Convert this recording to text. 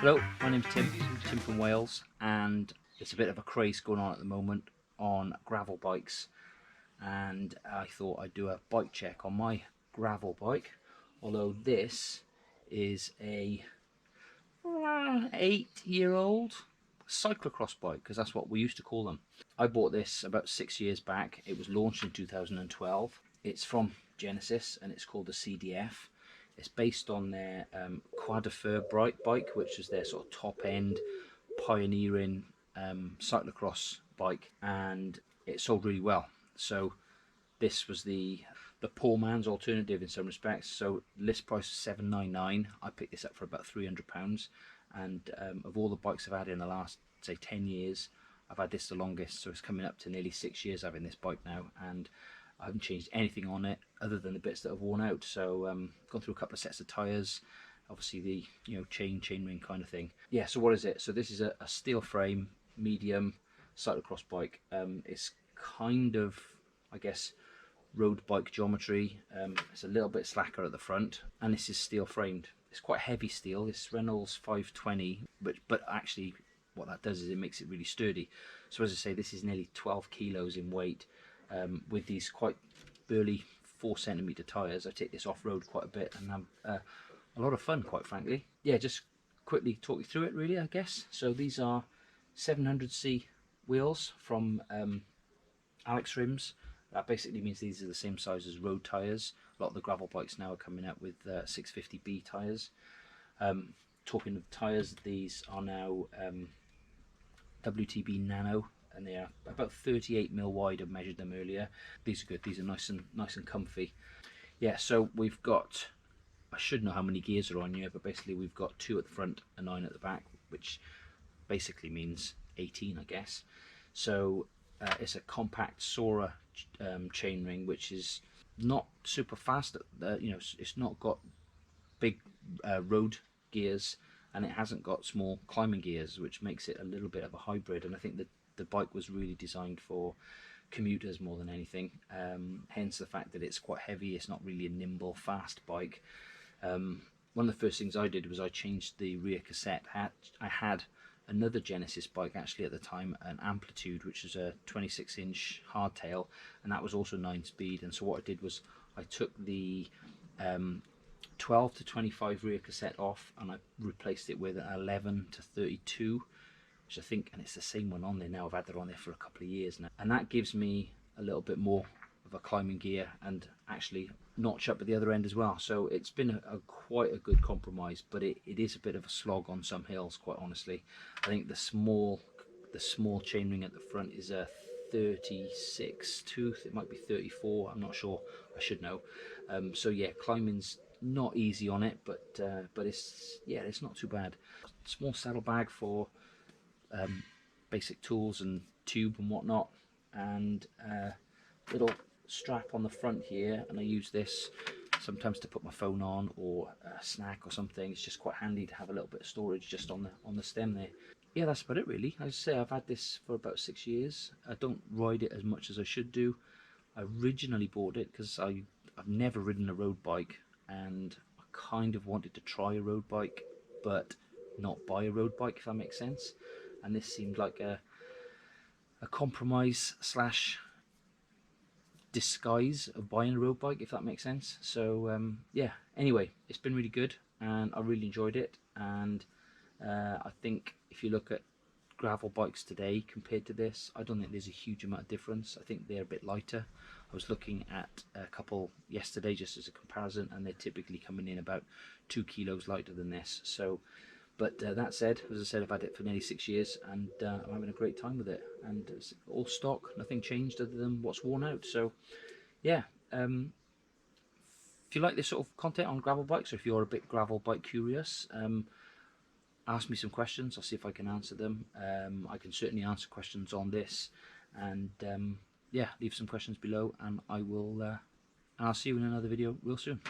Hello, my name's Tim from Wales, and it's a bit of a craze going on at the moment on gravel bikes, and I thought I'd do a bike check on my gravel bike, although this is a 8-year-old cyclocross bike, because that's what we used to call them. I bought this about 6 years back. It was launched in 2012. It's from Genesis and it's called the CDF. It's based on their Quadrifer bike, which is their sort of top end pioneering cyclocross bike, and it sold really well. So this was the poor man's alternative in some respects. So list price was $799. I picked this up for about £300, and of all the bikes I've had in the last, say, 10 years, I've had this the longest. So it's coming up to nearly 6 years having this bike now, and I haven't changed anything on it other than the bits that have worn out. So gone through a couple of sets of tyres, obviously the chain ring kind of thing. Yeah, so what is it? So this is a steel frame medium cyclocross bike. It's kind of, I guess, road bike geometry. It's a little bit slacker at the front, and this is steel framed. It's quite heavy steel. It's Reynolds 520, but actually what that does is it makes it really sturdy. So as I say, this is nearly 12 kilos in weight, with these quite burly 4cm tyres. I take this off-road quite a bit and have a lot of fun, quite frankly. Yeah, just quickly talk you through it really, I guess. So these are 700C wheels from Alex Rims. That basically means these are the same size as road tyres. A lot of the gravel bikes now are coming out with 650B tyres. Talking of tyres, these are now WTB Nano, and they are about 38mm wide. I've measured them earlier. These are good. These are nice and comfy. Yeah, so we've got, I should know how many gears are on here, but basically we've got 2 at the front and 9 at the back, which basically means 18, I guess. So it's a compact Sora chainring, which is not super fast. It's not got big road gears, and it hasn't got small climbing gears, which makes it a little bit of a hybrid. And I think that the bike was really designed for commuters more than anything, hence the fact that it's quite heavy. It's not really a nimble, fast bike. One of the first things I did was I changed the rear cassette. I had another Genesis bike actually at the time, an Amplitude, which is a 26-inch hardtail, and that was also 9-speed. And so what I did was I took the 12 to 25 rear cassette off, and I replaced it with an 11 to 32, which I think, and it's the same one on there now. I've had that on there for a couple of years now, and that gives me a little bit more of a climbing gear and actually notch up at the other end as well. So it's been quite a good compromise, but it is a bit of a slog on some hills, quite honestly. I think the small chainring at the front is a 36 tooth. It might be 34. I'm not sure. I should know. So yeah, climbing's not easy on it, but it's not too bad. Small saddlebag for basic tools and tube and whatnot, and little strap on the front here, and I use this sometimes to put my phone on or a snack or something. It's just quite handy to have a little bit of storage just on the stem there. Yeah, that's about it really. As I say, I've had this for about 6 years. I don't ride it as much as I should do. I originally bought it because I've never ridden a road bike, and I kind of wanted to try a road bike but not buy a road bike, if that makes sense. And this seemed like a compromise slash disguise of buying a road bike, if that makes sense. So yeah, anyway, it's been really good and I really enjoyed it. And I think if you look at gravel bikes today compared to this, I don't think there's a huge amount of difference. I think they're a bit lighter. I was looking at a couple yesterday just as a comparison, and they're typically coming in about 2 kilos lighter than this. So but that said, as I said, I've had it for nearly 6 years, and I'm having a great time with it. And it's all stock, nothing changed other than what's worn out. So yeah, if you like this sort of content on gravel bikes, or if you're a bit gravel bike curious, ask me some questions. I'll see if I can answer them. I can certainly answer questions on this, and yeah, leave some questions below, and I'll see you in another video real soon.